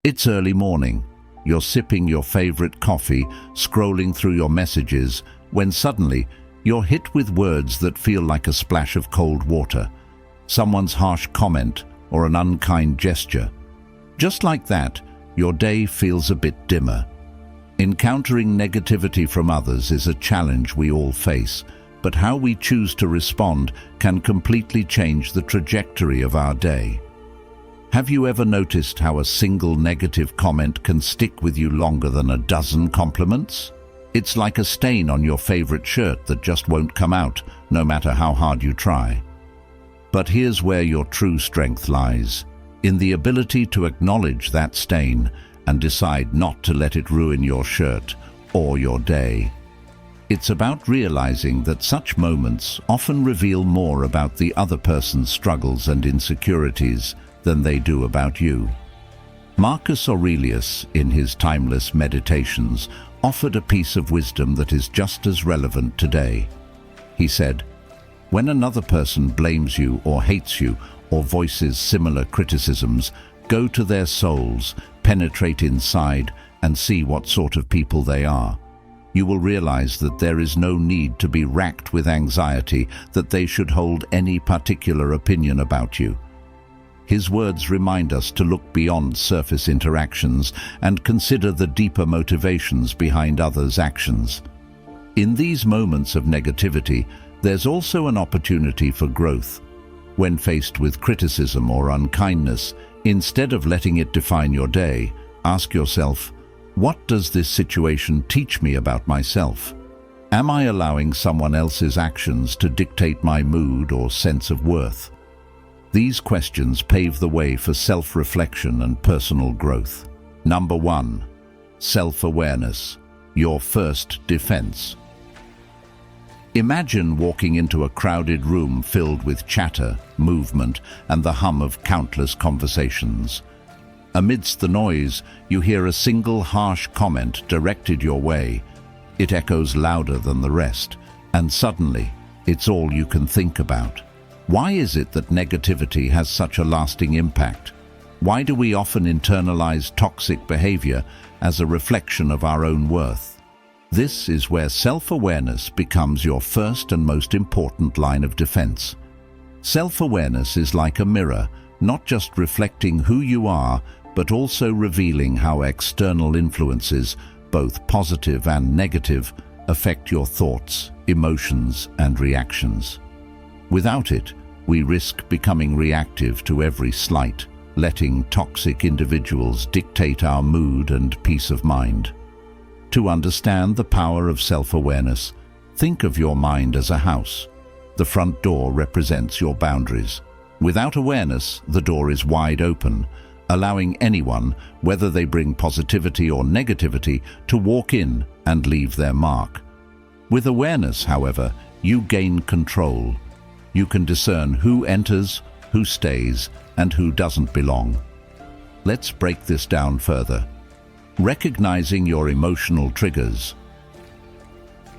It's early morning. You're sipping your favorite coffee, scrolling through your messages, when suddenly you're hit with words that feel like a splash of cold water. Someone's harsh comment or an unkind gesture. Just like that, your day feels a bit dimmer. Encountering negativity from others is a challenge we all face, but how we choose to respond can completely change the trajectory of our day. Have you ever noticed how a single negative comment can stick with you longer than a dozen compliments? It's like a stain on your favorite shirt that just won't come out, no matter how hard you try. But here's where your true strength lies, in the ability to acknowledge that stain and decide not to let it ruin your shirt or your day. It's about realizing that such moments often reveal more about the other person's struggles and insecurities than they do about you. Marcus Aurelius, in his timeless meditations, offered a piece of wisdom that is just as relevant today. He said, "When another person blames you or hates you or voices similar criticisms, go to their souls, penetrate inside, and see what sort of people they are. You will realize that there is no need to be racked with anxiety that they should hold any particular opinion about you." His words remind us to look beyond surface interactions and consider the deeper motivations behind others' actions. In these moments of negativity, there's also an opportunity for growth. When faced with criticism or unkindness, instead of letting it define your day, ask yourself, what does this situation teach me about myself? Am I allowing someone else's actions to dictate my mood or sense of worth? These questions pave the way for self-reflection and personal growth. Number 1. Self-awareness, your first defense. Imagine walking into a crowded room filled with chatter, movement, and the hum of countless conversations. Amidst the noise, you hear a single harsh comment directed your way. It echoes louder than the rest, and suddenly, it's all you can think about. Why is it that negativity has such a lasting impact? Why do we often internalize toxic behavior as a reflection of our own worth? This is where self-awareness becomes your first and most important line of defense. Self-awareness is like a mirror, not just reflecting who you are, but also revealing how external influences, both positive and negative, affect your thoughts, emotions, and reactions. Without it, we risk becoming reactive to every slight, letting toxic individuals dictate our mood and peace of mind. To understand the power of self-awareness, think of your mind as a house. The front door represents your boundaries. Without awareness, the door is wide open, allowing anyone, whether they bring positivity or negativity, to walk in and leave their mark. With awareness, however, you gain control. You can discern who enters, who stays, and who doesn't belong. Let's break this down further. Recognizing your emotional triggers.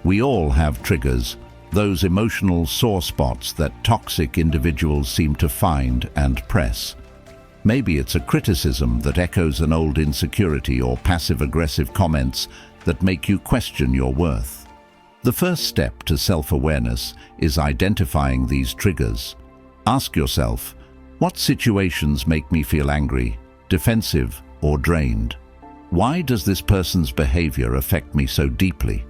We all have triggers, those emotional sore spots that toxic individuals seem to find and press. Maybe it's a criticism that echoes an old insecurity or passive-aggressive comments that make you question your worth. The first step to self-awareness is identifying these triggers. Ask yourself, what situations make me feel angry, defensive, or drained? Why does this person's behavior affect me so deeply?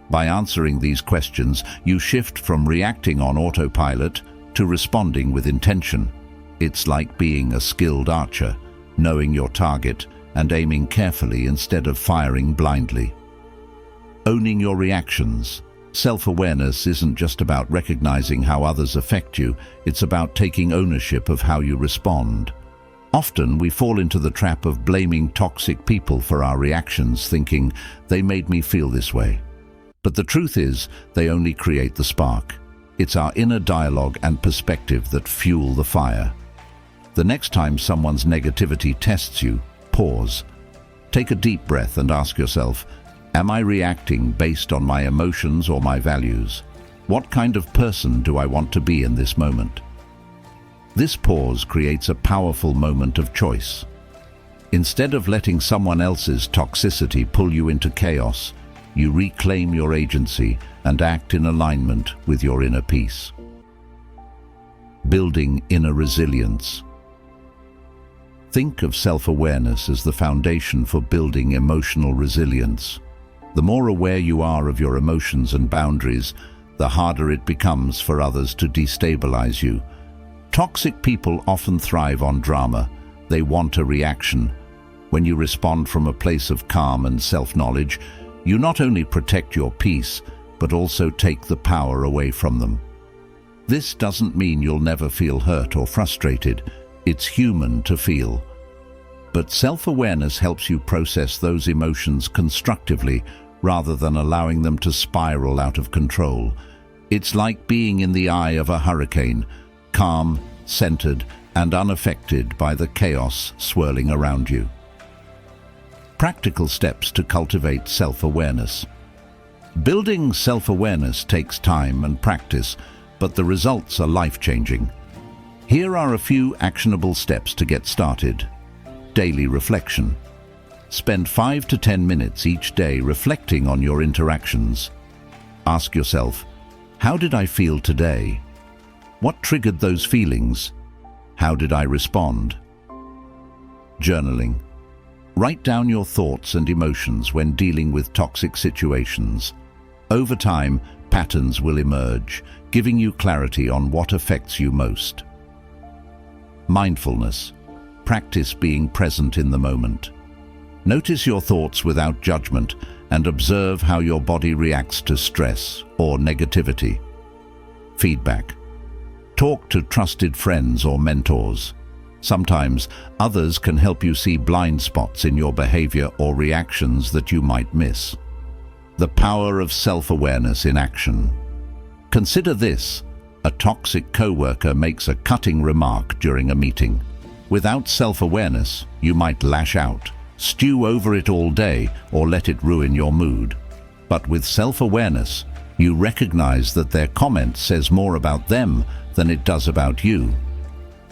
By answering these questions, you shift from reacting on autopilot to responding with intention. It's like being a skilled archer, knowing your target and aiming carefully instead of firing blindly. Owning your reactions. Self-awareness isn't just about recognizing how others affect you, it's about taking ownership of how you respond. Often we fall into the trap of blaming toxic people for our reactions, thinking, they made me feel this way. But the truth is, they only create the spark. It's our inner dialogue and perspective that fuel the fire. The next time someone's negativity tests you, pause. Take a deep breath and ask yourself, am I reacting based on my emotions or my values? What kind of person do I want to be in this moment? This pause creates a powerful moment of choice. Instead of letting someone else's toxicity pull you into chaos, you reclaim your agency and act in alignment with your inner peace. Building inner resilience. Think of self-awareness as the foundation for building emotional resilience. The more aware you are of your emotions and boundaries, the harder it becomes for others to destabilize you. Toxic people often thrive on drama. They want a reaction. When you respond from a place of calm and self-knowledge, you not only protect your peace, but also take the power away from them. This doesn't mean you'll never feel hurt or frustrated. It's human to feel. But self-awareness helps you process those emotions constructively rather than allowing them to spiral out of control. It's like being in the eye of a hurricane, calm, centered, and unaffected by the chaos swirling around you. Practical steps to cultivate self-awareness. Building self-awareness takes time and practice, but the results are life-changing. Here are a few actionable steps to get started. Daily reflection. Spend 5 to 10 minutes each day reflecting on your interactions. Ask yourself, how did I feel today? What triggered those feelings? How did I respond? Journaling. Write down your thoughts and emotions when dealing with toxic situations. Over time, patterns will emerge, giving you clarity on what affects you most. Mindfulness. Practice being present in the moment. Notice your thoughts without judgment and observe how your body reacts to stress or negativity. Feedback. Talk to trusted friends or mentors. Sometimes others can help you see blind spots in your behavior or reactions that you might miss. The power of self-awareness in action. Consider this: a toxic coworker makes a cutting remark during a meeting. Without self-awareness, you might lash out, stew over it all day, or let it ruin your mood. But with self-awareness, you recognize that their comment says more about them than it does about you.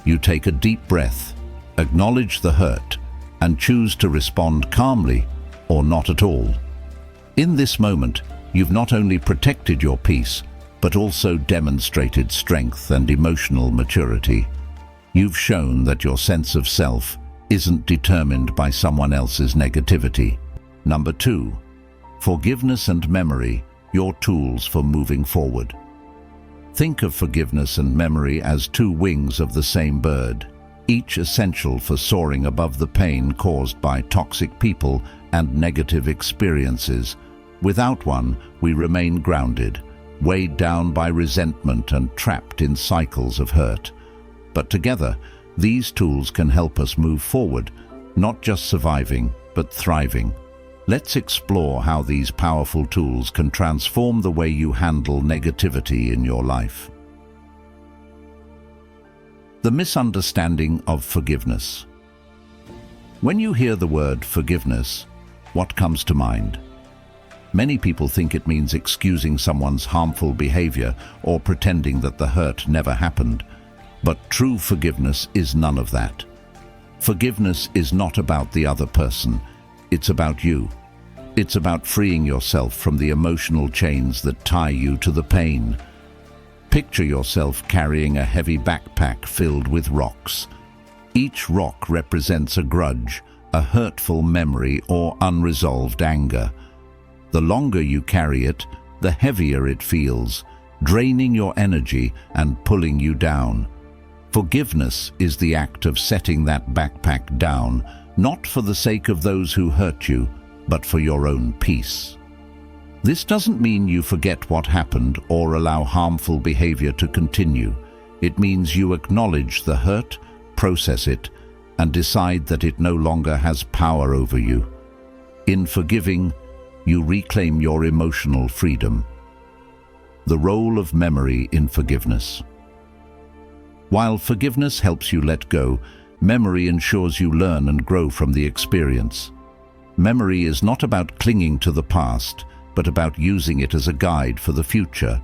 You take a deep breath, acknowledge the hurt, and choose to respond calmly or not at all. In this moment, you've not only protected your peace, but also demonstrated strength and emotional maturity. You've shown that your sense of self isn't determined by someone else's negativity. Number 2, forgiveness and memory, your tools for moving forward. Think of forgiveness and memory as two wings of the same bird, each essential for soaring above the pain caused by toxic people and negative experiences. Without one, we remain grounded, weighed down by resentment and trapped in cycles of hurt. But together, these tools can help us move forward, not just surviving, but thriving. Let's explore how these powerful tools can transform the way you handle negativity in your life. The misunderstanding of forgiveness. When you hear the word forgiveness, what comes to mind? Many people think it means excusing someone's harmful behavior or pretending that the hurt never happened. But true forgiveness is none of that. Forgiveness is not about the other person. It's about you. It's about freeing yourself from the emotional chains that tie you to the pain. Picture yourself carrying a heavy backpack filled with rocks. Each rock represents a grudge, a hurtful memory, or unresolved anger. The longer you carry it, the heavier it feels, draining your energy and pulling you down. Forgiveness is the act of setting that backpack down, not for the sake of those who hurt you, but for your own peace. This doesn't mean you forget what happened or allow harmful behavior to continue. It means you acknowledge the hurt, process it, and decide that it no longer has power over you. In forgiving, you reclaim your emotional freedom. The role of memory in forgiveness. While forgiveness helps you let go, memory ensures you learn and grow from the experience. Memory is not about clinging to the past, but about using it as a guide for the future.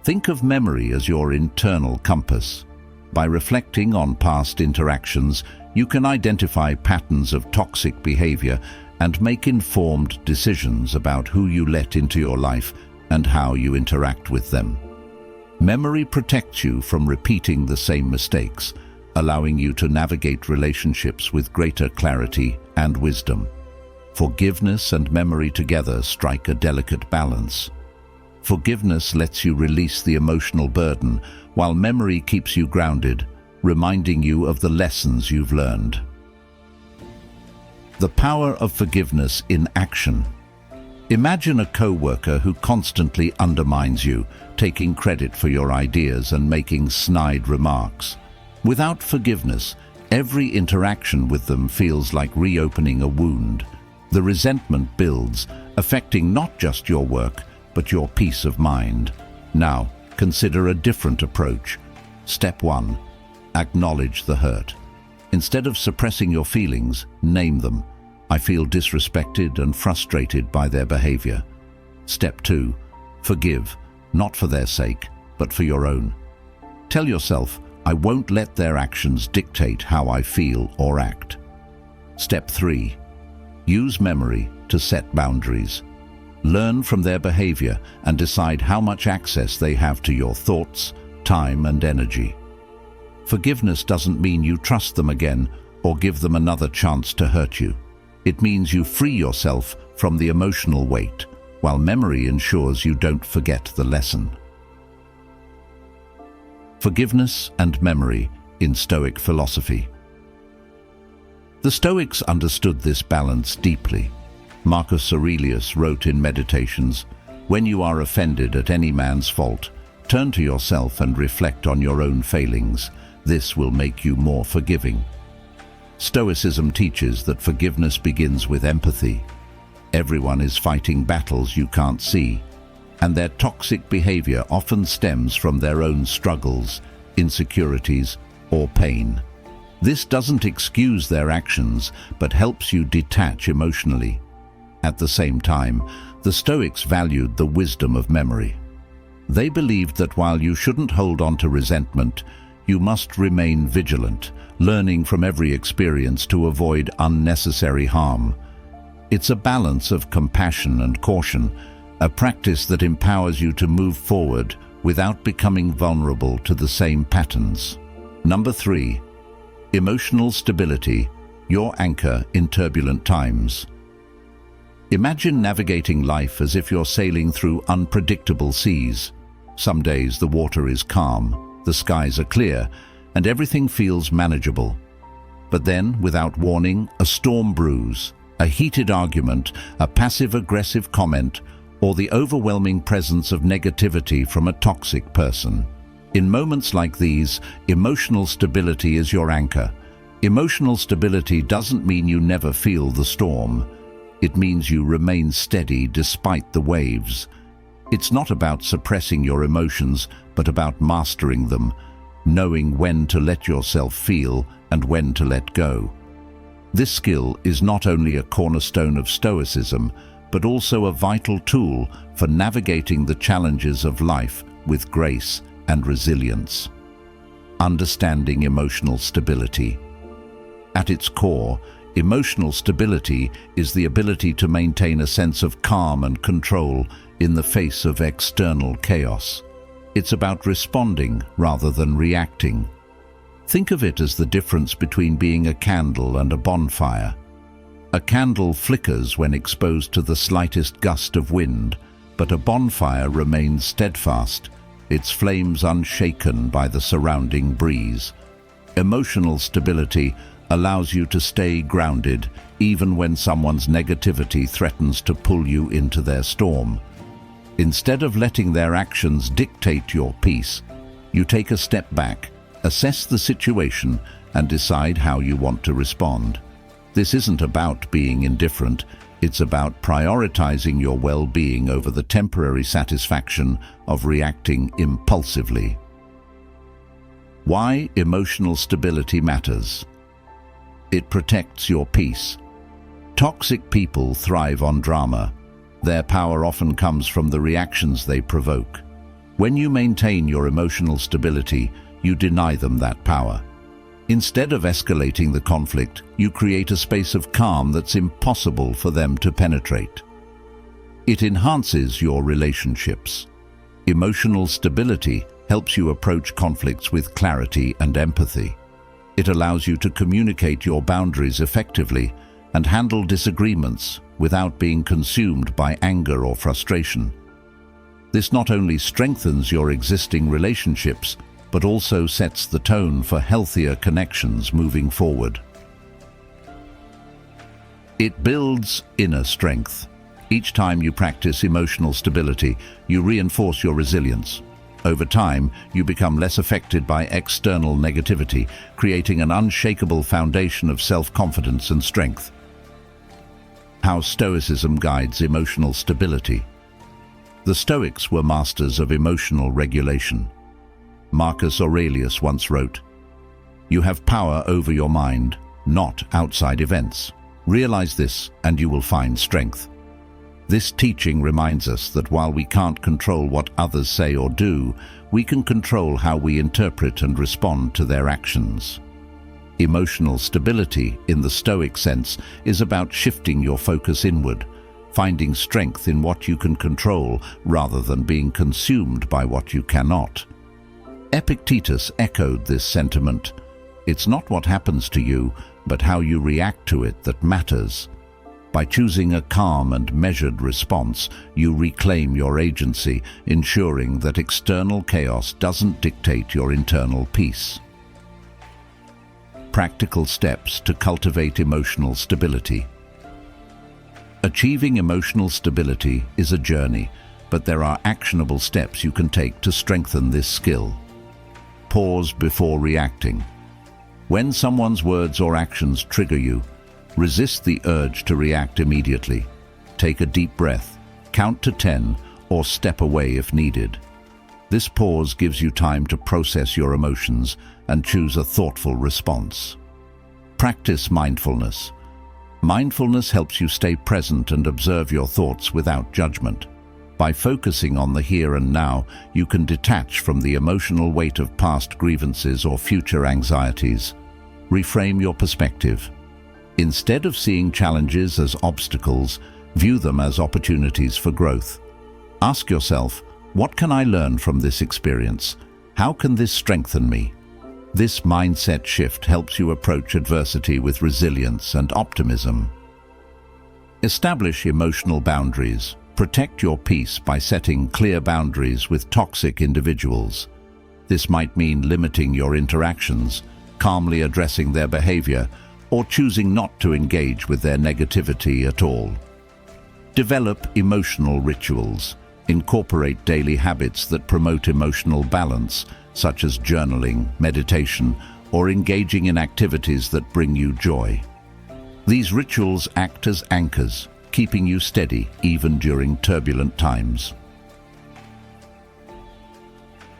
Think of memory as your internal compass. By reflecting on past interactions, you can identify patterns of toxic behavior and make informed decisions about who you let into your life and how you interact with them. Memory protects you from repeating the same mistakes, allowing you to navigate relationships with greater clarity and wisdom. Forgiveness and memory together strike a delicate balance. Forgiveness lets you release the emotional burden, while memory keeps you grounded, reminding you of the lessons you've learned. The power of forgiveness in action. Imagine a co-worker who constantly undermines you, taking credit for your ideas and making snide remarks. Without forgiveness, every interaction with them feels like reopening a wound. The resentment builds, affecting not just your work, but your peace of mind. Now, consider a different approach. Step 1. Acknowledge the hurt. Instead of suppressing your feelings, name them. I feel disrespected and frustrated by their behavior. Step 2. Forgive, not for their sake, but for your own. Tell yourself, I won't let their actions dictate how I feel or act. Step 3. Use memory to set boundaries. Learn from their behavior and decide how much access they have to your thoughts, time, and energy. Forgiveness doesn't mean you trust them again or give them another chance to hurt you. It means you free yourself from the emotional weight, while memory ensures you don't forget the lesson. Forgiveness and memory in Stoic philosophy. The Stoics understood this balance deeply. Marcus Aurelius wrote in Meditations, "When you are offended at any man's fault, turn to yourself and reflect on your own failings. This will make you more forgiving." Stoicism teaches that forgiveness begins with empathy. Everyone is fighting battles you can't see, and their toxic behavior often stems from their own struggles, insecurities, or pain. This doesn't excuse their actions, but helps you detach emotionally. At the same time, the Stoics valued the wisdom of memory. They believed that while you shouldn't hold on to resentment, you must remain vigilant, learning from every experience to avoid unnecessary harm. It's a balance of compassion and caution, a practice that empowers you to move forward without becoming vulnerable to the same patterns. Number 3. Emotional stability, your anchor in turbulent times. Imagine navigating life as if you're sailing through unpredictable seas. Some days the water is calm, the skies are clear, and everything feels manageable. But then, without warning, a storm brews, a heated argument, a passive-aggressive comment, or the overwhelming presence of negativity from a toxic person. In moments like these, emotional stability is your anchor. Emotional stability doesn't mean you never feel the storm. It means you remain steady despite the waves. It's not about suppressing your emotions, but about mastering them, knowing when to let yourself feel and when to let go. This skill is not only a cornerstone of Stoicism, but also a vital tool for navigating the challenges of life with grace and resilience. Understanding emotional stability. At its core, emotional stability is the ability to maintain a sense of calm and control in the face of external chaos. It's about responding rather than reacting. Think of it as the difference between being a candle and a bonfire. A candle flickers when exposed to the slightest gust of wind, but a bonfire remains steadfast, its flames unshaken by the surrounding breeze. Emotional stability allows you to stay grounded even when someone's negativity threatens to pull you into their storm. Instead of letting their actions dictate your peace, you take a step back, assess the situation, and decide how you want to respond. This isn't about being indifferent, it's about prioritizing your well-being over the temporary satisfaction of reacting impulsively. Why emotional stability matters. It protects your peace. Toxic people thrive on drama. Their power often comes from the reactions they provoke. When you maintain your emotional stability, you deny them that power. Instead of escalating the conflict, you create a space of calm that's impossible for them to penetrate. It enhances your relationships. Emotional stability helps you approach conflicts with clarity and empathy. It allows you to communicate your boundaries effectively and handle disagreements without being consumed by anger or frustration. This not only strengthens your existing relationships, but also sets the tone for healthier connections moving forward. It builds inner strength. Each time you practice emotional stability, you reinforce your resilience. Over time, you become less affected by external negativity, creating an unshakable foundation of self-confidence and strength. How Stoicism guides emotional stability. The Stoics were masters of emotional regulation. Marcus Aurelius once wrote, "You have power over your mind, not outside events. Realize this, and you will find strength." This teaching reminds us that while we can't control what others say or do, we can control how we interpret and respond to their actions. Emotional stability, in the Stoic sense, is about shifting your focus inward, finding strength in what you can control rather than being consumed by what you cannot. Epictetus echoed this sentiment. It's not what happens to you, but how you react to it that matters. By choosing a calm and measured response, you reclaim your agency, ensuring that external chaos doesn't dictate your internal peace. Practical steps to cultivate emotional stability. Achieving emotional stability is a journey, but there are actionable steps you can take to strengthen this skill. Pause before reacting. When someone's words or actions trigger you, resist the urge to react immediately. Take a deep breath, count to 10, or step away if needed. This pause gives you time to process your emotions and choose a thoughtful response. Practice mindfulness. Mindfulness helps you stay present and observe your thoughts without judgment. By focusing on the here and now, you can detach from the emotional weight of past grievances or future anxieties. Reframe your perspective. Instead of seeing challenges as obstacles, view them as opportunities for growth. Ask yourself, what can I learn from this experience? How can this strengthen me? This mindset shift helps you approach adversity with resilience and optimism. Establish emotional boundaries. Protect your peace by setting clear boundaries with toxic individuals. This might mean limiting your interactions, calmly addressing their behavior, or choosing not to engage with their negativity at all. Develop emotional rituals. Incorporate daily habits that promote emotional balance, such as journaling, meditation, or engaging in activities that bring you joy. These rituals act as anchors, keeping you steady even during turbulent times.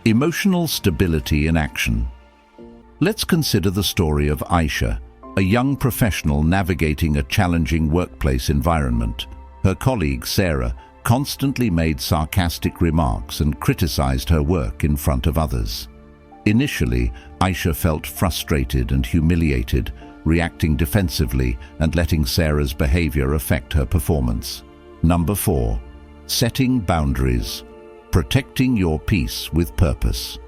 Emotional stability in action. Let's consider the story of Aisha, a young professional navigating a challenging workplace environment. Her colleague, Sarah, constantly made sarcastic remarks and criticized her work in front of others. Initially, Aisha felt frustrated and humiliated, reacting defensively and letting Sarah's behavior affect her performance. Number 4. Setting boundaries. Protecting your peace with purpose.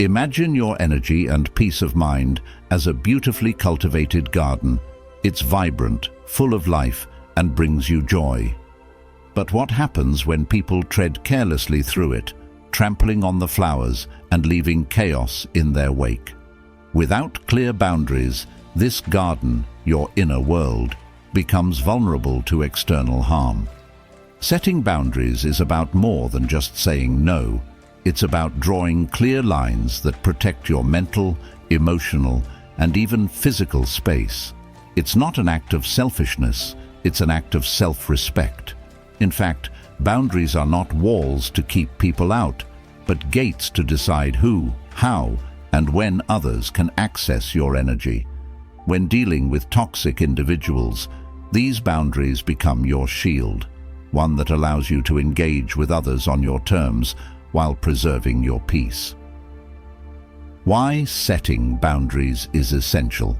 Imagine your energy and peace of mind as a beautifully cultivated garden. It's vibrant, full of life, and brings you joy. But what happens when people tread carelessly through it, trampling on the flowers and leaving chaos in their wake? Without clear boundaries, this garden, your inner world, becomes vulnerable to external harm. Setting boundaries is about more than just saying no. It's about drawing clear lines that protect your mental, emotional, and even physical space. It's not an act of selfishness, it's an act of self-respect. In fact, boundaries are not walls to keep people out, but gates to decide who, how, and when others can access your energy. When dealing with toxic individuals, these boundaries become your shield, one that allows you to engage with others on your terms while preserving your peace. Why setting boundaries is essential.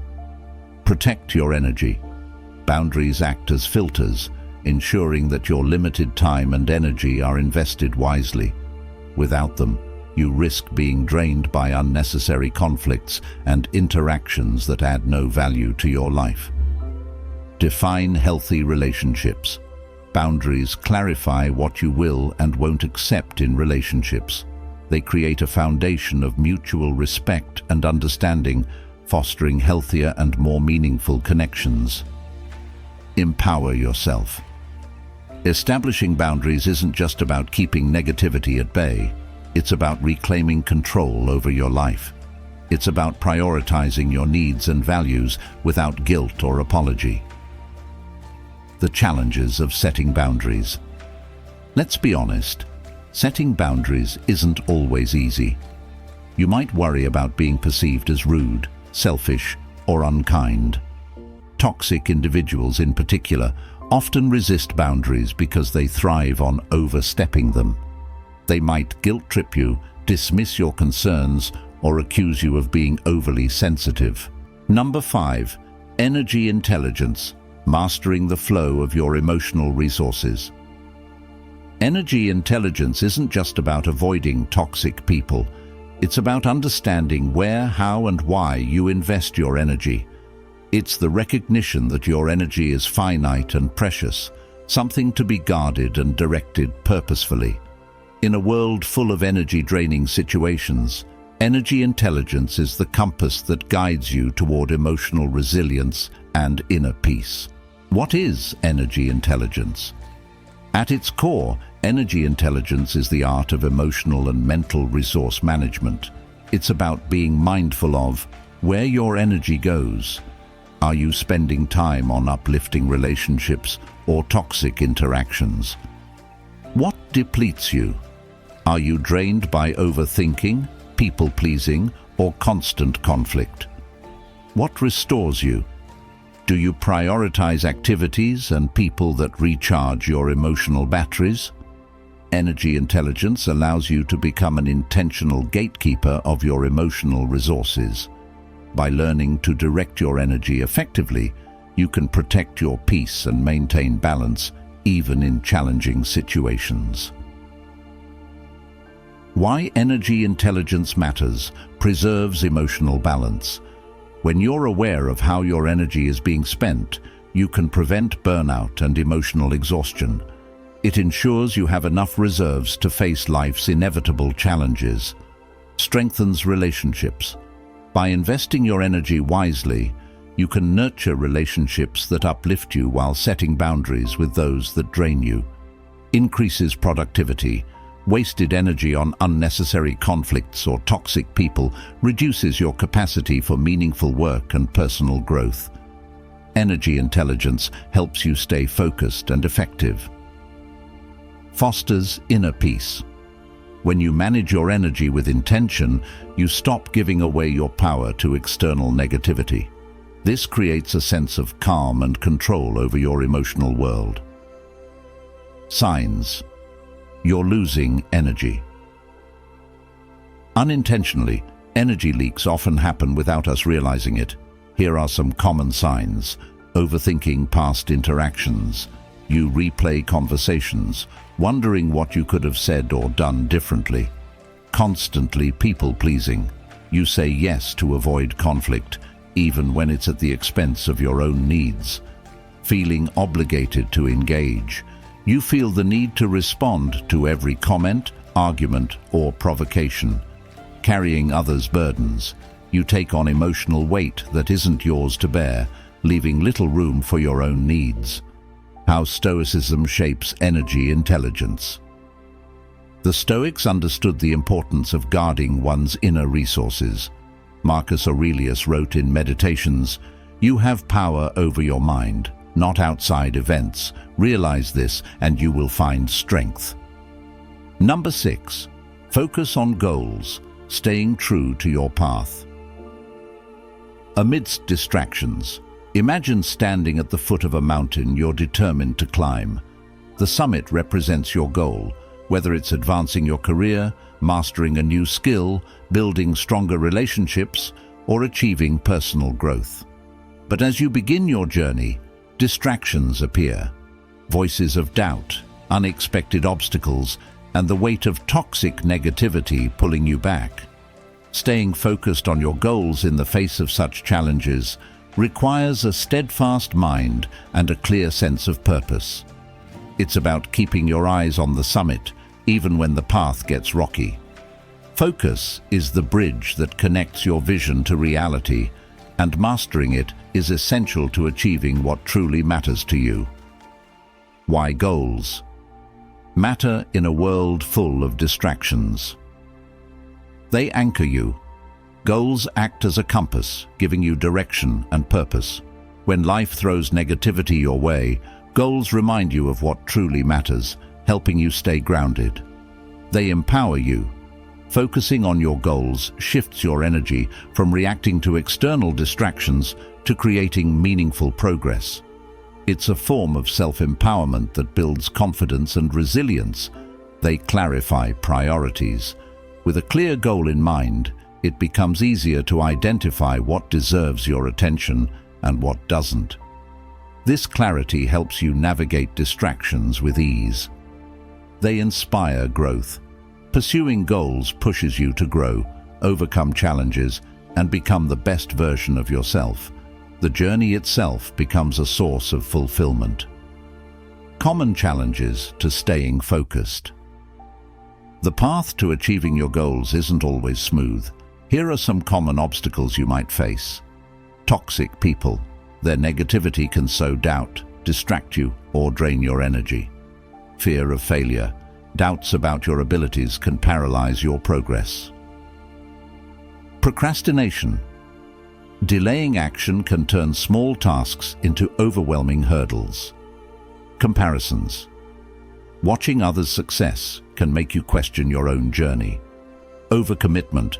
Protect your energy. Boundaries act as filters, ensuring that your limited time and energy are invested wisely. Without them, you risk being drained by unnecessary conflicts and interactions that add no value to your life. Define healthy relationships. Boundaries clarify what you will and won't accept in relationships. They create a foundation of mutual respect and understanding, fostering healthier and more meaningful connections. Empower yourself. Establishing boundaries isn't just about keeping negativity at bay. It's about reclaiming control over your life. It's about prioritizing your needs and values without guilt or apology. The challenges of setting boundaries. Let's be honest, setting boundaries isn't always easy. You might worry about being perceived as rude, selfish, or unkind. Toxic individuals in particular often resist boundaries because they thrive on overstepping them. They might guilt-trip you, dismiss your concerns, or accuse you of being overly sensitive. Number 5. Energy intelligence. Mastering the flow of your emotional resources. Energy intelligence isn't just about avoiding toxic people. It's about understanding where, how, and why you invest your energy. It's the recognition that your energy is finite and precious, something to be guarded and directed purposefully. In a world full of energy-draining situations, energy intelligence is the compass that guides you toward emotional resilience and inner peace. What is energy intelligence? At its core, energy intelligence is the art of emotional and mental resource management. It's about being mindful of where your energy goes. Are you spending time on uplifting relationships or toxic interactions? What depletes you? Are you drained by overthinking, people-pleasing, or constant conflict? What restores you? Do you prioritize activities and people that recharge your emotional batteries? Energy intelligence allows you to become an intentional gatekeeper of your emotional resources. By learning to direct your energy effectively, you can protect your peace and maintain balance even in challenging situations. Why energy intelligence matters: preserves emotional balance. When you're aware of how your energy is being spent, you can prevent burnout and emotional exhaustion. It ensures you have enough reserves to face life's inevitable challenges. Strengthens relationships. By investing your energy wisely, you can nurture relationships that uplift you while setting boundaries with those that drain you. Increases productivity. Wasted energy on unnecessary conflicts or toxic people reduces your capacity for meaningful work and personal growth. Energy intelligence helps you stay focused and effective. Fosters inner peace. When you manage your energy with intention, you stop giving away your power to external negativity. This creates a sense of calm and control over your emotional world. Signs. You're losing energy. Unintentionally, energy leaks often happen without us realizing it. Here are some common signs. Overthinking past interactions. You replay conversations, wondering what you could have said or done differently. Constantly people-pleasing. You say yes to avoid conflict, even when it's at the expense of your own needs. Feeling obligated to engage. You feel the need to respond to every comment, argument, or provocation. Carrying others' burdens. You take on emotional weight that isn't yours to bear, leaving little room for your own needs. How Stoicism shapes energy intelligence. The Stoics understood the importance of guarding one's inner resources. Marcus Aurelius wrote in Meditations, "You have power over your mind, not outside events. Realize this and you will find strength." Number 6. Focus on goals, staying true to your path. Amidst distractions, imagine standing at the foot of a mountain you're determined to climb. The summit represents your goal, whether it's advancing your career, mastering a new skill, building stronger relationships, or achieving personal growth. But as you begin your journey, distractions appear. Voices of doubt, unexpected obstacles, and the weight of toxic negativity pulling you back. Staying focused on your goals in the face of such challenges requires a steadfast mind and a clear sense of purpose. It's about keeping your eyes on the summit, even when the path gets rocky. Focus is the bridge that connects your vision to reality, and mastering it is essential to achieving what truly matters to you. Why goals matter in a world full of distractions? They anchor you. Goals act as a compass, giving you direction and purpose. When life throws negativity your way, goals remind you of what truly matters, helping you stay grounded. They empower you. Focusing on your goals shifts your energy from reacting to external distractions to creating meaningful progress. It's a form of self-empowerment that builds confidence and resilience. They clarify priorities. With a clear goal in mind, it becomes easier to identify what deserves your attention and what doesn't. This clarity helps you navigate distractions with ease. They inspire growth. Pursuing goals pushes you to grow, overcome challenges, and become the best version of yourself. The journey itself becomes a source of fulfillment. Common challenges to staying focused. The path to achieving your goals isn't always smooth. Here are some common obstacles you might face. Toxic people. Their negativity can sow doubt, distract you, or drain your energy. Fear of failure. Doubts about your abilities can paralyze your progress. Procrastination. Delaying action can turn small tasks into overwhelming hurdles. Comparisons. Watching others' success can make you question your own journey. Overcommitment.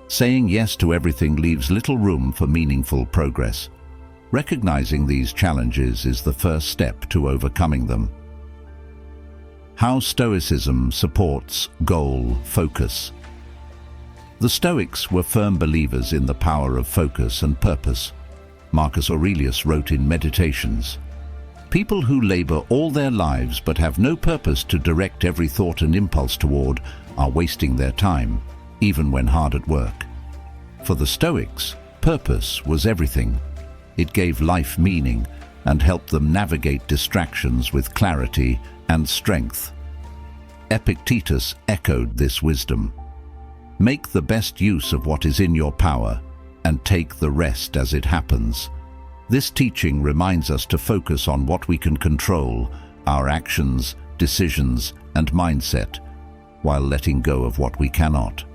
Saying yes to everything leaves little room for meaningful progress. Recognizing these challenges is the first step to overcoming them. How Stoicism supports goal focus. The Stoics were firm believers in the power of focus and purpose. Marcus Aurelius wrote in Meditations, "People who labor all their lives but have no purpose to direct every thought and impulse toward are wasting their time, even when hard at work." For the Stoics, purpose was everything. It gave life meaning and helped them navigate distractions with clarity and strength. Epictetus echoed this wisdom. "Make the best use of what is in your power and take the rest as it happens." This teaching reminds us to focus on what we can control, our actions, decisions, and mindset, while letting go of what we cannot.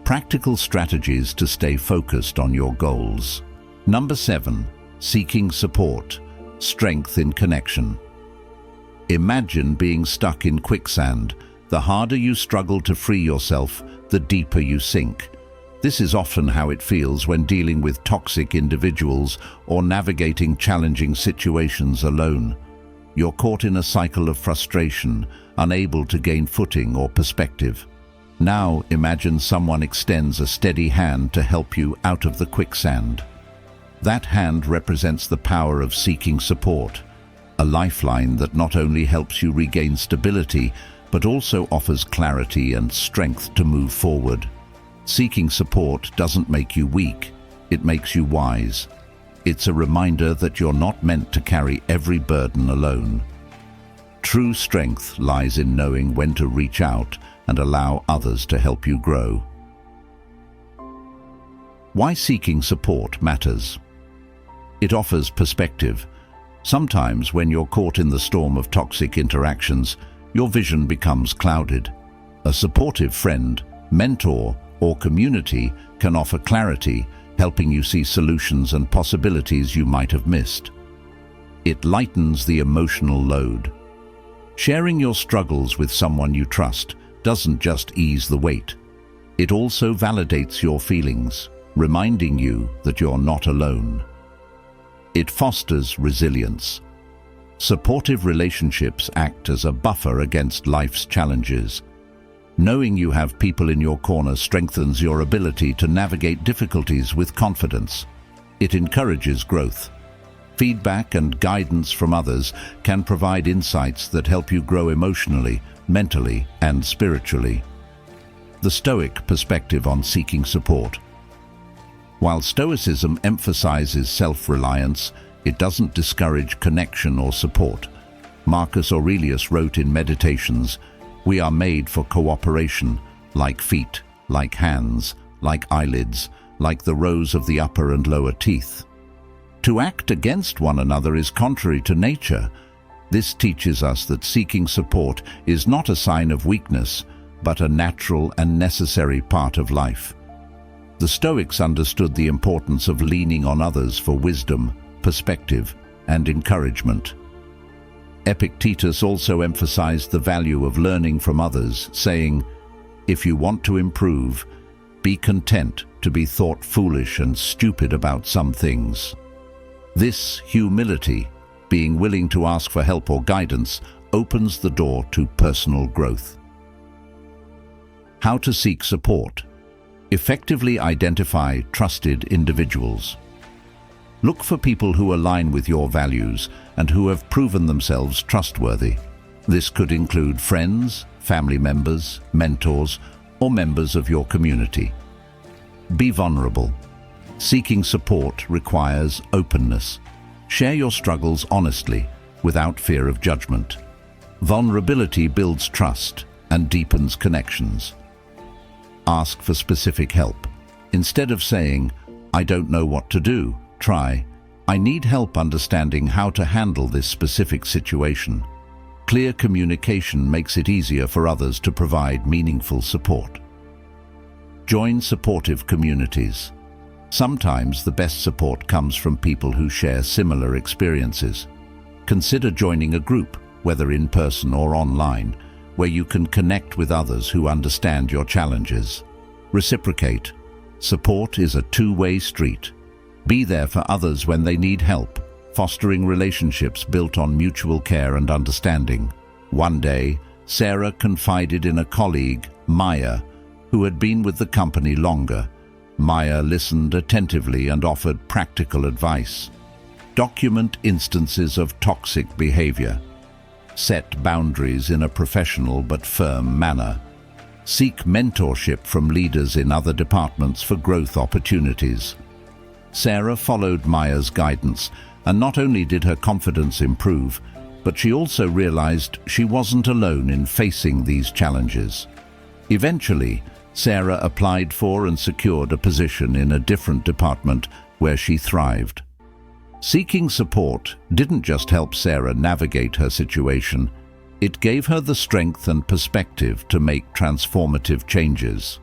Practical strategies to stay focused on your goals. Number 7, seeking support, strength in connection. Imagine being stuck in quicksand. The harder you struggle to free yourself, the deeper you sink. This is often how it feels when dealing with toxic individuals or navigating challenging situations alone. You're caught in a cycle of frustration, unable to gain footing or perspective. Now imagine someone extends a steady hand to help you out of the quicksand. That hand represents the power of seeking support, a lifeline that not only helps you regain stability, but also offers clarity and strength to move forward. Seeking support doesn't make you weak, it makes you wise. It's a reminder that you're not meant to carry every burden alone. True strength lies in knowing when to reach out and allow others to help you grow. Why seeking support matters. It offers perspective. Sometimes when you're caught in the storm of toxic interactions, your vision becomes clouded. A supportive friend, mentor, or community can offer clarity, helping you see solutions and possibilities you might have missed. It lightens the emotional load. Sharing your struggles with someone you trust doesn't just ease the weight. It also validates your feelings, reminding you that you're not alone. It fosters resilience. Supportive relationships act as a buffer against life's challenges. Knowing you have people in your corner strengthens your ability to navigate difficulties with confidence. It encourages growth. Feedback and guidance from others can provide insights that help you grow emotionally, mentally, and spiritually. The Stoic perspective on seeking support. While Stoicism emphasizes self-reliance, it doesn't discourage connection or support. Marcus Aurelius wrote in Meditations, "We are made for cooperation, like feet, like hands, like eyelids, like the rows of the upper and lower teeth." To act against one another is contrary to nature. This teaches us that seeking support is not a sign of weakness, but a natural and necessary part of life. The Stoics understood the importance of leaning on others for wisdom, perspective, and encouragement. Epictetus also emphasized the value of learning from others, saying, "If you want to improve, be content to be thought foolish and stupid about some things." This humility, being willing to ask for help or guidance, opens the door to personal growth. How to seek support. Effectively identify trusted individuals. Look for people who align with your values and who have proven themselves trustworthy. This could include friends, family members, mentors, or members of your community. Be vulnerable. Seeking support requires openness. Share your struggles honestly, without fear of judgment. Vulnerability builds trust and deepens connections. Ask for specific help. Instead of saying, "I don't know what to do," try, "I need help understanding how to handle this specific situation." Clear communication makes it easier for others to provide meaningful support. Join supportive communities. Sometimes the best support comes from people who share similar experiences. Consider joining a group, whether in person or online, where you can connect with others who understand your challenges. Reciprocate. Support is a two-way street. Be there for others when they need help, fostering relationships built on mutual care and understanding. One day, Sarah confided in a colleague, Maya, who had been with the company longer. Maya listened attentively and offered practical advice. Document instances of toxic behavior. Set boundaries in a professional but firm manner. Seek mentorship from leaders in other departments for growth opportunities. Sarah followed Maya's guidance, and not only did her confidence improve, but she also realized she wasn't alone in facing these challenges. Eventually, Sarah applied for and secured a position in a different department where she thrived. Seeking support didn't just help Sarah navigate her situation, it gave her the strength and perspective to make transformative changes.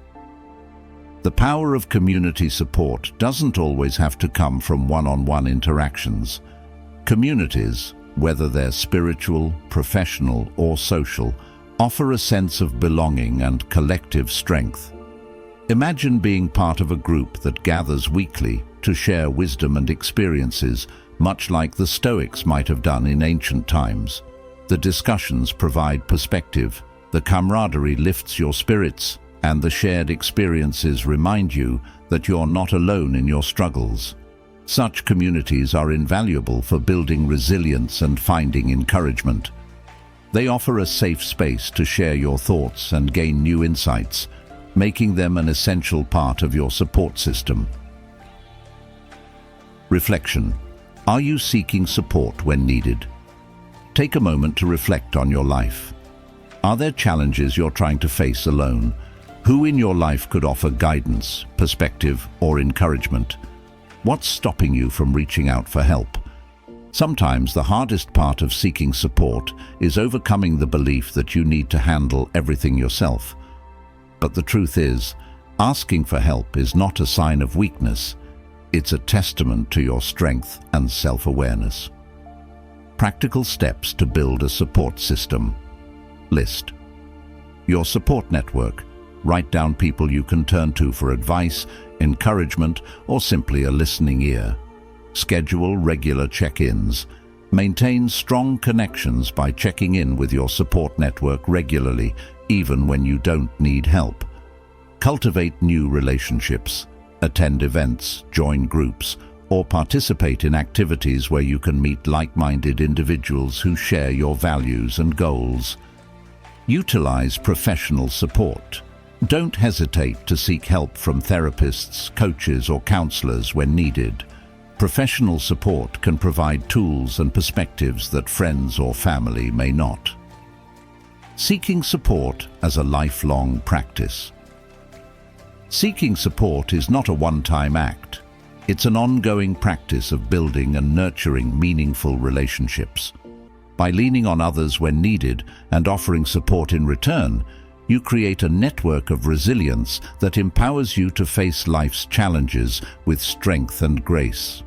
The power of community support doesn't always have to come from one-on-one interactions. Communities, whether they're spiritual, professional, or social, offer a sense of belonging and collective strength. Imagine being part of a group that gathers weekly to share wisdom and experiences, much like the Stoics might have done in ancient times. The discussions provide perspective, the camaraderie lifts your spirits, and the shared experiences remind you that you're not alone in your struggles. Such communities are invaluable for building resilience and finding encouragement. They offer a safe space to share your thoughts and gain new insights, making them an essential part of your support system. Reflection. Are you seeking support when needed? Take a moment to reflect on your life. Are there challenges you're trying to face alone? Who in your life could offer guidance, perspective, or encouragement? What's stopping you from reaching out for help? Sometimes the hardest part of seeking support is overcoming the belief that you need to handle everything yourself. But the truth is, asking for help is not a sign of weakness. It's a testament to your strength and self-awareness. Practical steps to build a support system. List your support network. Write down people you can turn to for advice, encouragement, or simply a listening ear. Schedule regular check-ins. Maintain strong connections by checking in with your support network regularly, even when you don't need help. Cultivate new relationships. Attend events, join groups, or participate in activities where you can meet like-minded individuals who share your values and goals. Utilize professional support. Don't hesitate to seek help from therapists, coaches, or counselors when needed. Professional support can provide tools and perspectives that friends or family may not. Seeking support as a lifelong practice. Seeking support is not a one-time act. It's an ongoing practice of building and nurturing meaningful relationships. By leaning on others when needed and offering support in return, you create a network of resilience that empowers you to face life's challenges with strength and grace.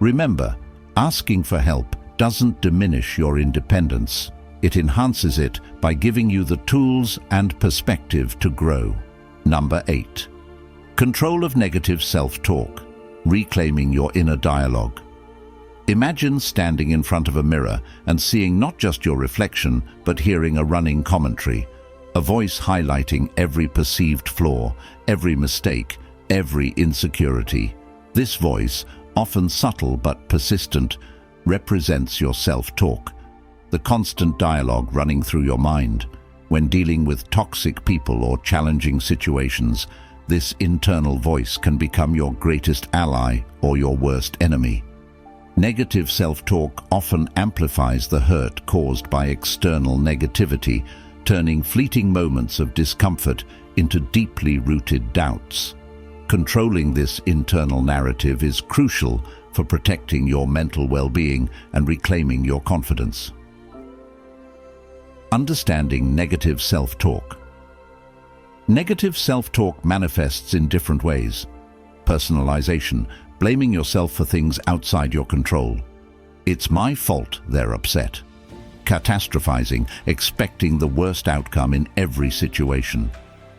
Remember, asking for help doesn't diminish your independence. It enhances it by giving you the tools and perspective to grow. Number 8. Control of negative self-talk. Reclaiming your inner dialogue. Imagine standing in front of a mirror and seeing not just your reflection, but hearing a running commentary, a voice highlighting every perceived flaw, every mistake, every insecurity. This voice, often subtle but persistent, represents your self-talk, the constant dialogue running through your mind. When dealing with toxic people or challenging situations, this internal voice can become your greatest ally or your worst enemy. Negative self-talk often amplifies the hurt caused by external negativity, turning fleeting moments of discomfort into deeply rooted doubts. Controlling this internal narrative is crucial for protecting your mental well-being and reclaiming your confidence. Understanding negative self-talk. Negative self-talk manifests in different ways. Personalization, blaming yourself for things outside your control. It's my fault they're upset. Catastrophizing, expecting the worst outcome in every situation.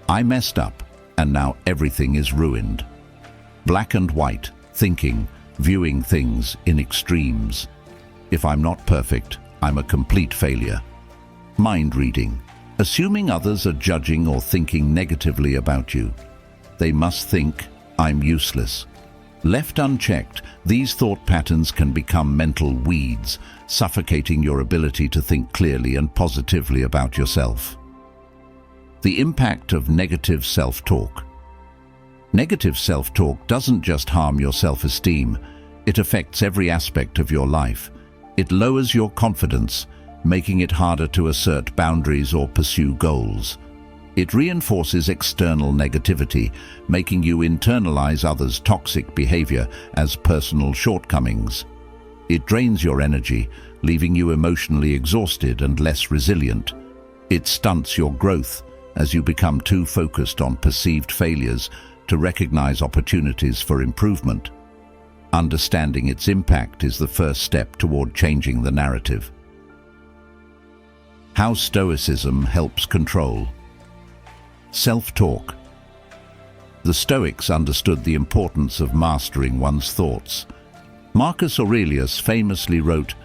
I messed up, and now everything is ruined. Black and white, thinking, viewing things in extremes. If I'm not perfect, I'm a complete failure. Mind reading, assuming others are judging or thinking negatively about you. They must think I'm useless. Left unchecked, these thought patterns can become mental weeds, suffocating your ability to think clearly and positively about yourself. The impact of negative self-talk. Negative self-talk doesn't just harm your self-esteem, it affects every aspect of your life. It lowers your confidence, making it harder to assert boundaries or pursue goals. It reinforces external negativity, making you internalize others' toxic behavior as personal shortcomings. It drains your energy, leaving you emotionally exhausted and less resilient. It stunts your growth as you become too focused on perceived failures to recognize opportunities for improvement. Understanding its impact is the first step toward changing the narrative. How Stoicism helps control. Self-talk. The Stoics understood the importance of mastering one's thoughts. Marcus Aurelius famously wrote,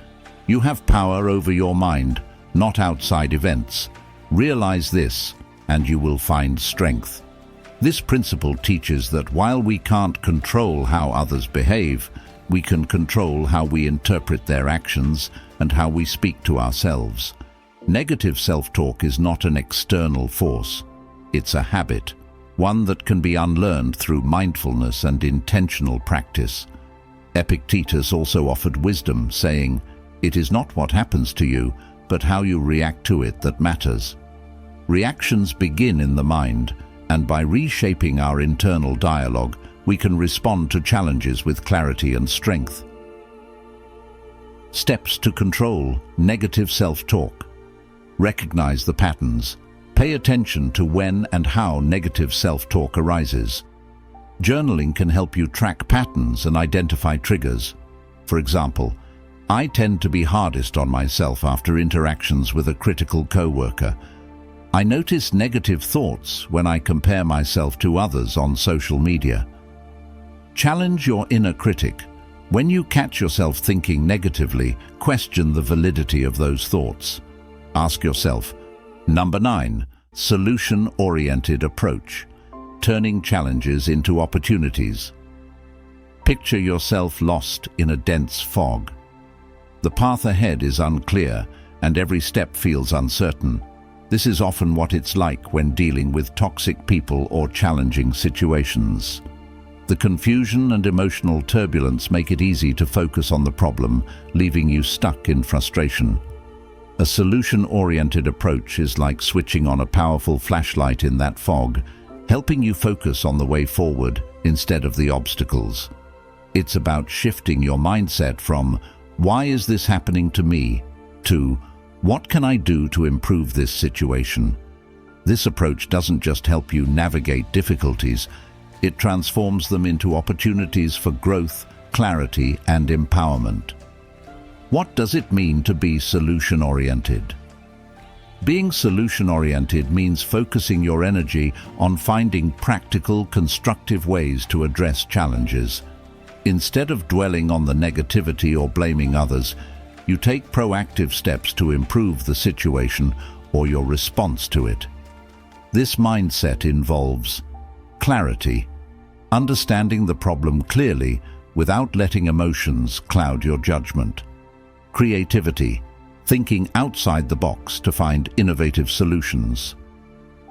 "You have power over your mind, not outside events. Realize this, and you will find strength." This principle teaches that while we can't control how others behave, we can control how we interpret their actions and how we speak to ourselves. Negative self-talk is not an external force. It's a habit, one that can be unlearned through mindfulness and intentional practice. Epictetus also offered wisdom, saying, "It is not what happens to you, but how you react to it that matters." Reactions begin in the mind, and by reshaping our internal dialogue, we can respond to challenges with clarity and strength. Steps to control negative self-talk. Recognize the patterns. Pay attention to when and how negative self-talk arises. Journaling can help you track patterns and identify triggers. For example, I tend to be hardest on myself after interactions with a critical coworker. I notice negative thoughts when I compare myself to others on social media. Challenge your inner critic. When you catch yourself thinking negatively, question the validity of those thoughts. Ask yourself, Number 9, solution-oriented approach, turning challenges into opportunities. Picture yourself lost in a dense fog. The path ahead is unclear, and every step feels uncertain. This is often what it's like when dealing with toxic people or challenging situations. The confusion and emotional turbulence make it easy to focus on the problem, leaving you stuck in frustration. A solution-oriented approach is like switching on a powerful flashlight in that fog, helping you focus on the way forward instead of the obstacles. It's about shifting your mindset from "Why is this happening to me?" to "What can I do to improve this situation?" This approach doesn't just help you navigate difficulties, it transforms them into opportunities for growth, clarity, and empowerment. What does it mean to be solution-oriented? Being solution-oriented means focusing your energy on finding practical, constructive ways to address challenges. Instead of dwelling on the negativity or blaming others, you take proactive steps to improve the situation or your response to it. This mindset involves clarity, understanding the problem clearly without letting emotions cloud your judgment. Creativity, thinking outside the box to find innovative solutions.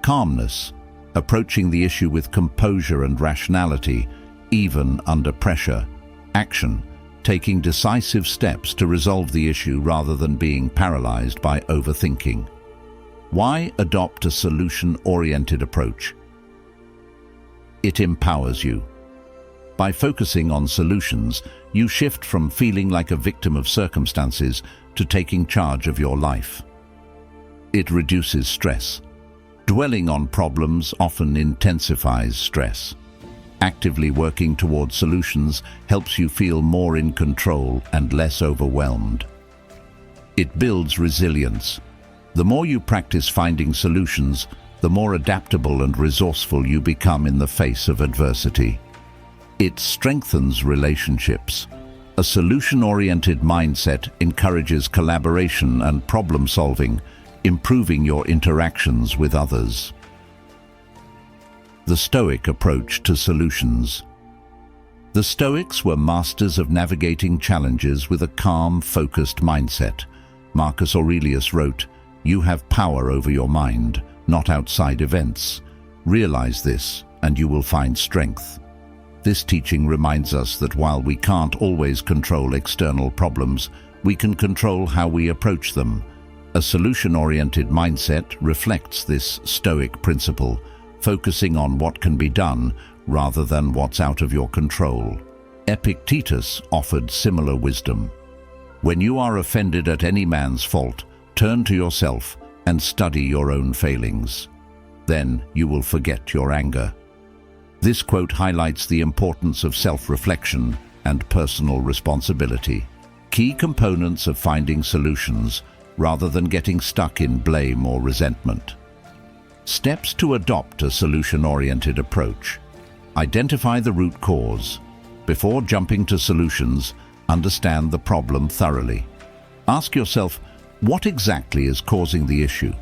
Calmness, approaching the issue with composure and rationality, even under pressure. Action, taking decisive steps to resolve the issue rather than being paralyzed by overthinking. Why adopt a solution-oriented approach? It empowers you. By focusing on solutions, you shift from feeling like a victim of circumstances to taking charge of your life. It reduces stress. Dwelling on problems often intensifies stress. Actively working towards solutions helps you feel more in control and less overwhelmed. It builds resilience. The more you practice finding solutions, the more adaptable and resourceful you become in the face of adversity. It strengthens relationships. A solution-oriented mindset encourages collaboration and problem-solving, improving your interactions with others. The Stoic approach to solutions. The Stoics were masters of navigating challenges with a calm, focused mindset. Marcus Aurelius wrote, "You have power over your mind, not outside events. Realize this, and you will find strength." This teaching reminds us that while we can't always control external problems, we can control how we approach them. A solution-oriented mindset reflects this Stoic principle, focusing on what can be done rather than what's out of your control. Epictetus offered similar wisdom. When you are offended at any man's fault, turn to yourself and study your own failings. Then you will forget your anger. This quote highlights the importance of self-reflection and personal responsibility, key components of finding solutions rather than getting stuck in blame or resentment. Steps to adopt a solution-oriented approach. Identify the root cause. Before jumping to solutions, understand the problem thoroughly. Ask yourself, what exactly is causing the issue?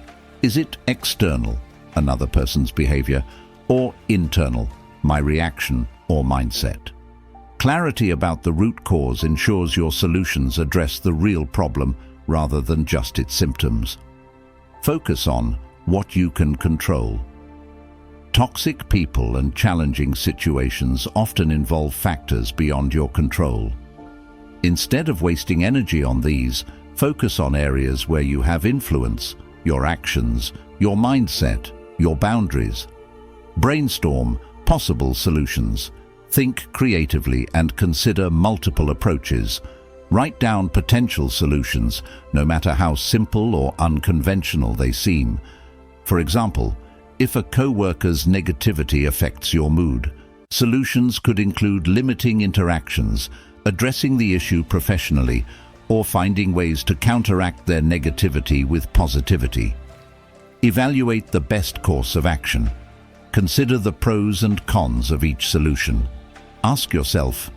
Is it external, another person's behavior, or internal, my reaction or mindset? Clarity about the root cause ensures your solutions address the real problem rather than just its symptoms. Focus on what you can control. Toxic people and challenging situations often involve factors beyond your control. Instead of wasting energy on these, focus on areas where you have influence, your actions, your mindset, your boundaries. Brainstorm possible solutions. Think creatively and consider multiple approaches. Write down potential solutions, no matter how simple or unconventional they seem. For example, if a co-worker's negativity affects your mood, solutions could include limiting interactions, addressing the issue professionally, or finding ways to counteract their negativity with positivity. Evaluate the best course of action. Consider the pros and cons of each solution. Ask yourself,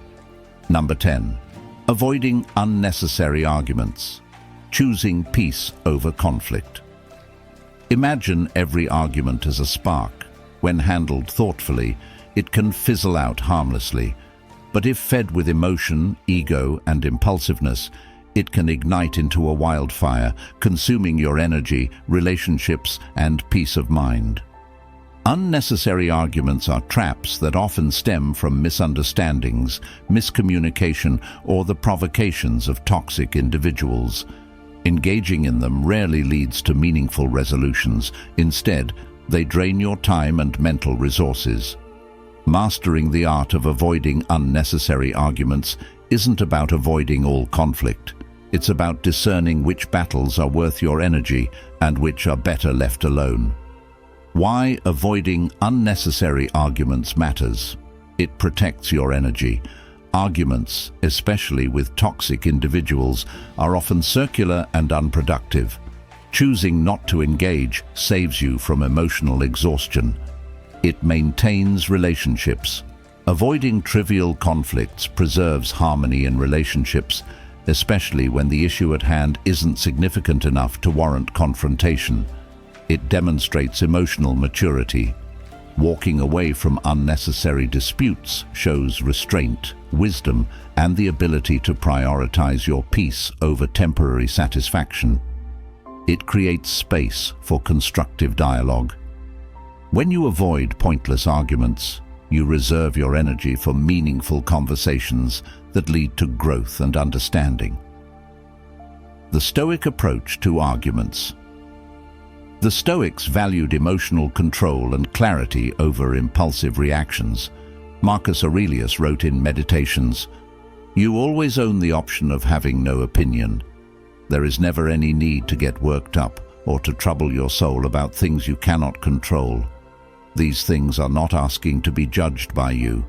Number 10. Avoiding unnecessary arguments. Choosing peace over conflict. Imagine every argument as a spark. When handled thoughtfully, it can fizzle out harmlessly. But if fed with emotion, ego, and impulsiveness, it can ignite into a wildfire, consuming your energy, relationships, and peace of mind. Unnecessary arguments are traps that often stem from misunderstandings, miscommunication, or the provocations of toxic individuals. Engaging in them rarely leads to meaningful resolutions. Instead, they drain your time and mental resources. Mastering the art of avoiding unnecessary arguments isn't about avoiding all conflict. It's about discerning which battles are worth your energy and which are better left alone. Why avoiding unnecessary arguments matters. It protects your energy. Arguments, especially with toxic individuals, are often circular and unproductive. Choosing not to engage saves you from emotional exhaustion. It maintains relationships. Avoiding trivial conflicts preserves harmony in relationships, especially when the issue at hand isn't significant enough to warrant confrontation. It demonstrates emotional maturity. Walking away from unnecessary disputes shows restraint, wisdom, and the ability to prioritize your peace over temporary satisfaction. It creates space for constructive dialogue. When you avoid pointless arguments, you reserve your energy for meaningful conversations that lead to growth and understanding. The Stoic approach to arguments. The Stoics valued emotional control and clarity over impulsive reactions. Marcus Aurelius wrote in Meditations, "You always own the option of having no opinion. There is never any need to get worked up or to trouble your soul about things you cannot control. These things are not asking to be judged by you.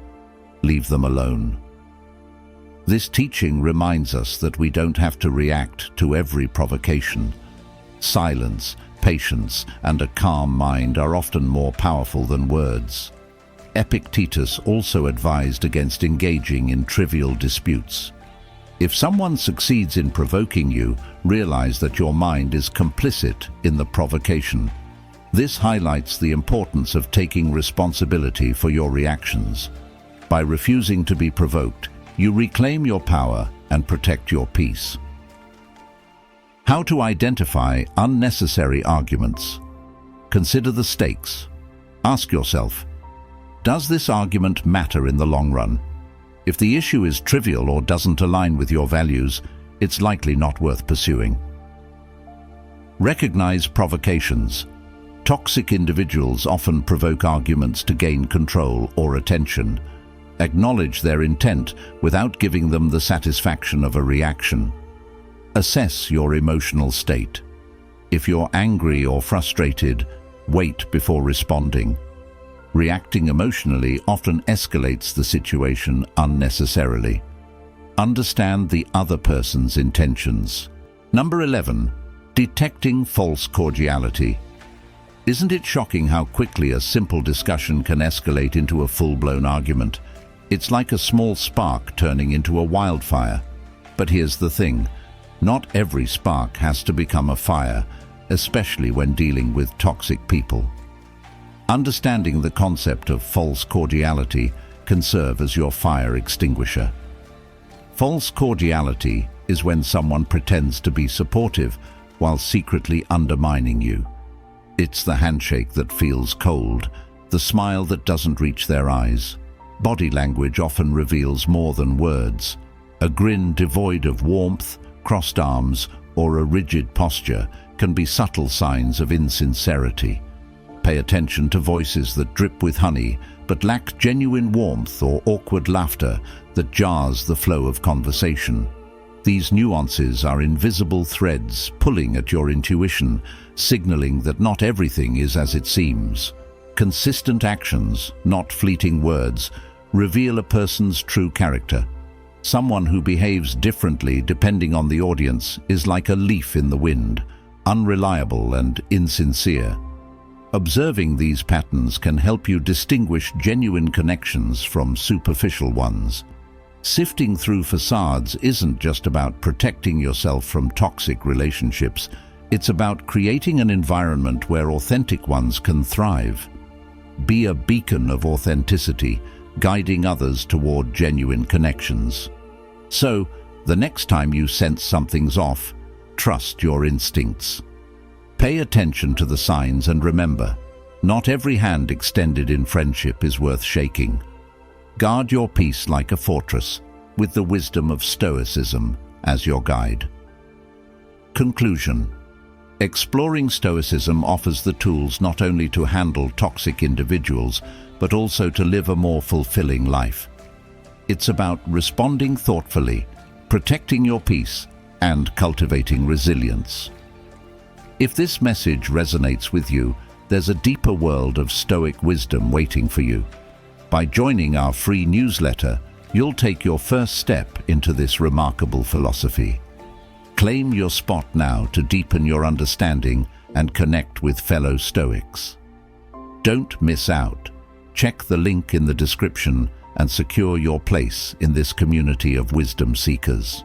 Leave them alone." This teaching reminds us that we don't have to react to every provocation. Silence, patience, and a calm mind are often more powerful than words. Epictetus also advised against engaging in trivial disputes. If someone succeeds in provoking you, realize that your mind is complicit in the provocation. This highlights the importance of taking responsibility for your reactions. By refusing to be provoked, you reclaim your power and protect your peace. How to identify unnecessary arguments. Consider the stakes. Ask yourself, does this argument matter in the long run? If the issue is trivial or doesn't align with your values, it's likely not worth pursuing. Recognize provocations. Toxic individuals often provoke arguments to gain control or attention. Acknowledge their intent without giving them the satisfaction of a reaction. Assess your emotional state. If you're angry or frustrated, wait before responding. Reacting emotionally often escalates the situation unnecessarily. Understand the other person's intentions. Number 11. Detecting false cordiality. Isn't it shocking how quickly a simple discussion can escalate into a full-blown argument? It's like a small spark turning into a wildfire. But here's the thing. Not every spark has to become a fire, especially when dealing with toxic people. Understanding the concept of false cordiality can serve as your fire extinguisher. False cordiality is when someone pretends to be supportive while secretly undermining you. It's the handshake that feels cold, the smile that doesn't reach their eyes. Body language often reveals more than words. A grin devoid of warmth, crossed arms, or a rigid posture can be subtle signs of insincerity. Pay attention to voices that drip with honey but lack genuine warmth, or awkward laughter that jars the flow of conversation. These nuances are invisible threads pulling at your intuition, signaling that not everything is as it seems. Consistent actions, not fleeting words, reveal a person's true character. Someone who behaves differently depending on the audience is like a leaf in the wind, unreliable and insincere. Observing these patterns can help you distinguish genuine connections from superficial ones. Sifting through facades isn't just about protecting yourself from toxic relationships. It's about creating an environment where authentic ones can thrive. Be a beacon of authenticity, guiding others toward genuine connections. So, the next time you sense something's off, trust your instincts. Pay attention to the signs and remember, not every hand extended in friendship is worth shaking. Guard your peace like a fortress, with the wisdom of Stoicism as your guide. Conclusion. Exploring Stoicism offers the tools not only to handle toxic individuals, but also to live a more fulfilling life. It's about responding thoughtfully, protecting your peace, and cultivating resilience. If this message resonates with you, there's a deeper world of Stoic wisdom waiting for you. By joining our free newsletter, you'll take your first step into this remarkable philosophy. Claim your spot now to deepen your understanding and connect with fellow Stoics. Don't miss out. Check the link in the description and secure your place in this community of wisdom seekers.